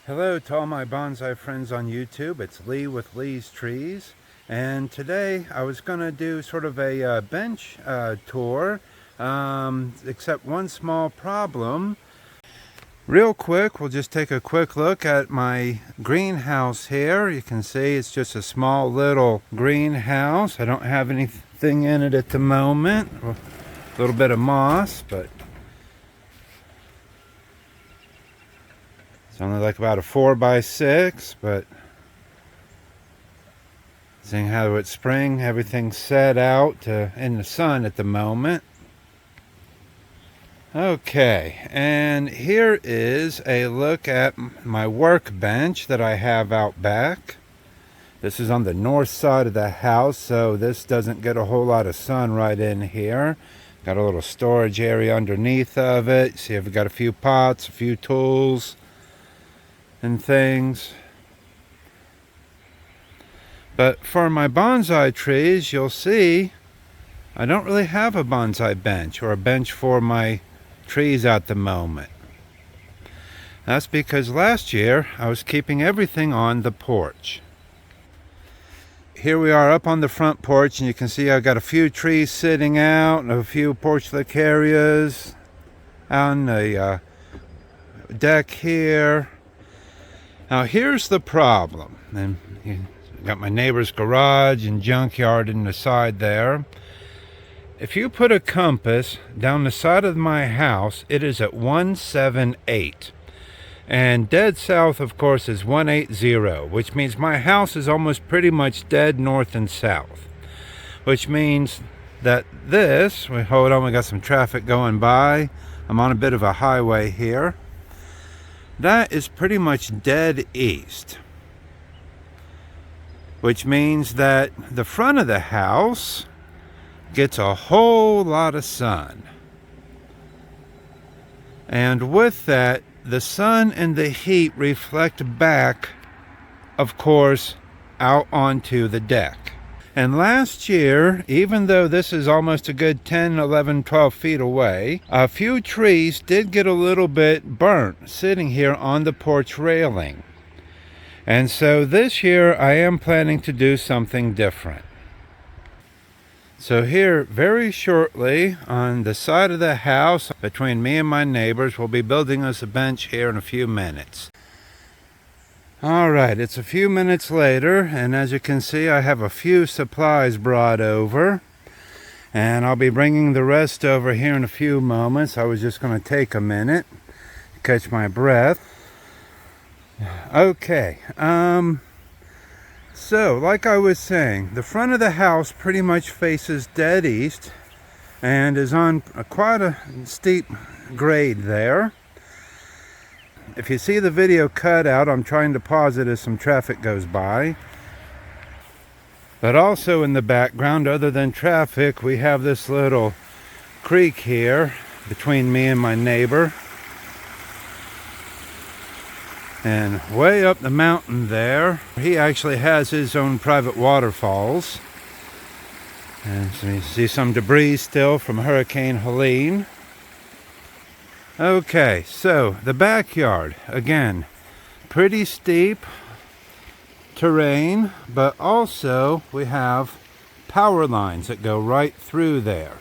Hello to all my bonsai friends on YouTube. It's Lee with Lee's Trees, and today I was going to do sort of a bench tour, except one small problem. Real quick, we'll just take a quick look at my greenhouse here. You can see it's just a small little greenhouse. I don't have anything in it at the moment. A little bit of moss, but it's only like about a 4x6, but seeing how it's spring, everything's set out in the sun at the moment. Okay, and here is a look at my workbench that I have out back. This is on the north side of the house, so this doesn't get a whole lot of sun right in here. Got a little storage area underneath of it. See, I've got a few pots, a few tools and things. But for my bonsai trees, you'll see I don't really have a bonsai bench or a bench for my trees at the moment. That's because last year I was keeping everything on the porch. Here we are up on the front porch, and you can see I've got a few trees sitting out and a few portulacarias on the deck here. Now here's the problem, and you got my neighbor's garage and junkyard in the side there. If you put a compass down the side of my house, it is at 178. And dead south, of course, is 180, which means my house is almost pretty much dead north and south. Which means that this, hold on, we got some traffic going by. I'm on a bit of a highway here. That is pretty much dead east. Which means that the front of the house gets a whole lot of sun. And with that, the sun and the heat reflect back, of course, out onto the deck. And last year, even though this is almost a good 10, 11, 12 feet away, a few trees did get a little bit burnt sitting here on the porch railing. And so this year I am planning to do something different. So here, very shortly, on the side of the house, between me and my neighbors, we'll be building us a bench here in a few minutes. Alright, it's a few minutes later, and as you can see, I have a few supplies brought over. And I'll be bringing the rest over here in a few moments. I was just going to take a minute to catch my breath. Okay, so, like I was saying, the front of the house pretty much faces dead east and is on quite a steep grade there. If you see the video cut out, I'm trying to pause it as some traffic goes by. But also in the background, other than traffic, we have this little creek here between me and my neighbor. And way up the mountain there, he actually has his own private waterfalls. And so you see some debris still from Hurricane Helene. Okay, so the backyard, again, pretty steep terrain, but also we have power lines that go right through there.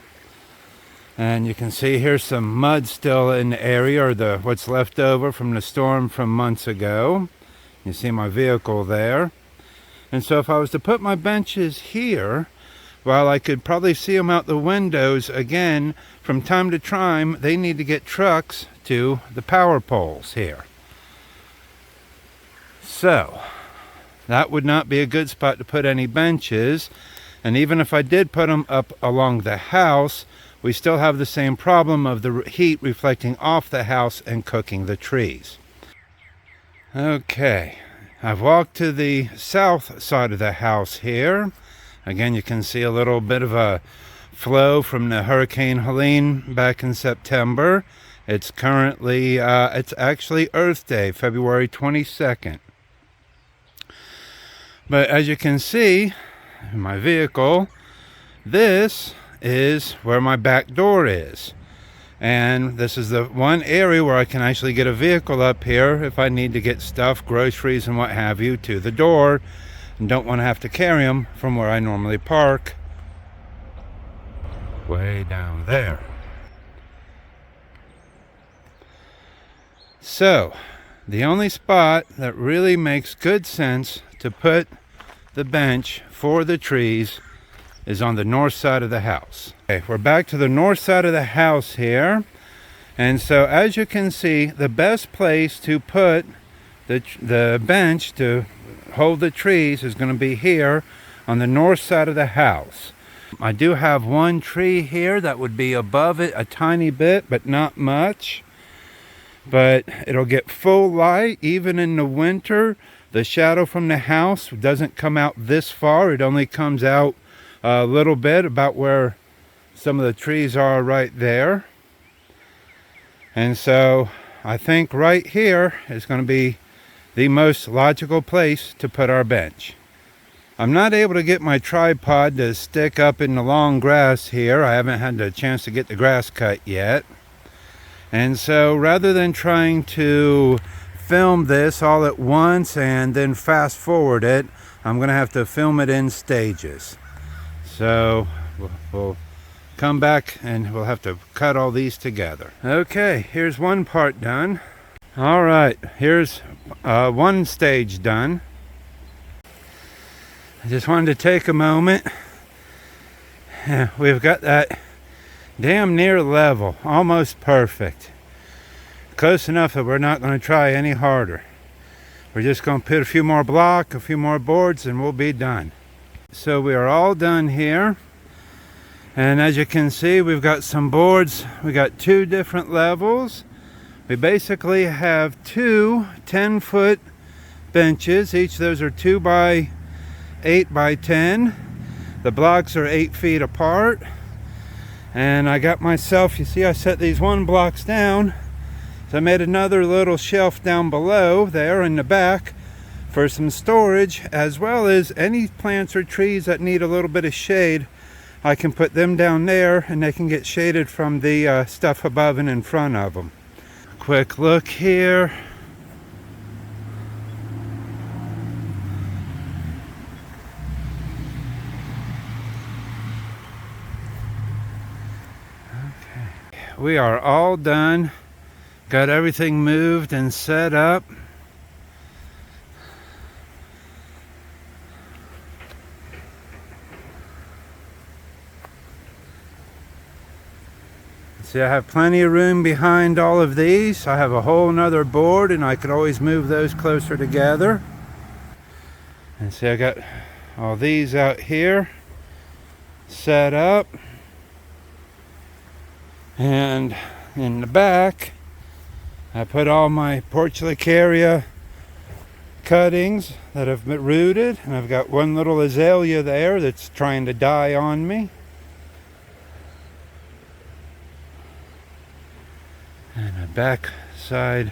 And you can see here's some mud still in the area, or what's left over from the storm from months ago. You see my vehicle there. And so if I was to put my benches here, while I could probably see them out the windows, again, from time to time, they need to get trucks to the power poles here. So, that would not be a good spot to put any benches. And even if I did put them up along the house, we still have the same problem of the heat reflecting off the house and cooking the trees. Okay, I've walked to the south side of the house here. Again, you can see a little bit of a flow from the Hurricane Helene back in September. It's currently, it's actually Earth Day, February 22nd. But as you can see in my vehicle, this is where my back door is. And this is the one area where I can actually get a vehicle up here if I need to get stuff, groceries and what have you, to the door, and don't want to have to carry them from where I normally park way down there. So the only spot that really makes good sense to put the bench for the trees is on the north side of the house. Okay, we're back to the north side of the house here. And so as you can see, the best place to put the bench to hold the trees is going to be here on the north side of the house. I do have one tree here that would be above it a tiny bit, but not much. But it'll get full light even in the winter. The shadow from the house doesn't come out this far. It only comes out a little bit, about where some of the trees are right there. And so I think right here is going to be the most logical place to put our bench. I'm not able to get my tripod to stick up in the long grass here. I haven't had the chance to get the grass cut yet. And so rather than trying to film this all at once and then fast forward it, I'm going to have to film it in stages. So we'll come back and we'll have to cut all these together. Okay, here's one part done. All right, here's one stage done. I just wanted to take a moment. We've got that damn near level, almost perfect. Close enough that we're not going to try any harder. We're just going to put a few more blocks, a few more boards, and we'll be done. So we are all done here, and as you can see, we've got some boards. We got two different levels. We basically have two 10-foot benches. Each of those are 2 by 8 by 10. The blocks are 8 feet apart, and I got myself, you see, I set these 1 blocks down, so I made another little shelf down below there in the back for some storage, as well as any plants or trees that need a little bit of shade. I can put them down there and they can get shaded from the stuff above and in front of them. Quick look here. Okay. We are all done. Got everything moved and set up. See, I have plenty of room behind all of these. I have a whole nother board and I could always move those closer together. And see, I got all these out here set up. And in the back, I put all my portulacaria cuttings that have been rooted. And I've got one little azalea there that's trying to die on me. And the back side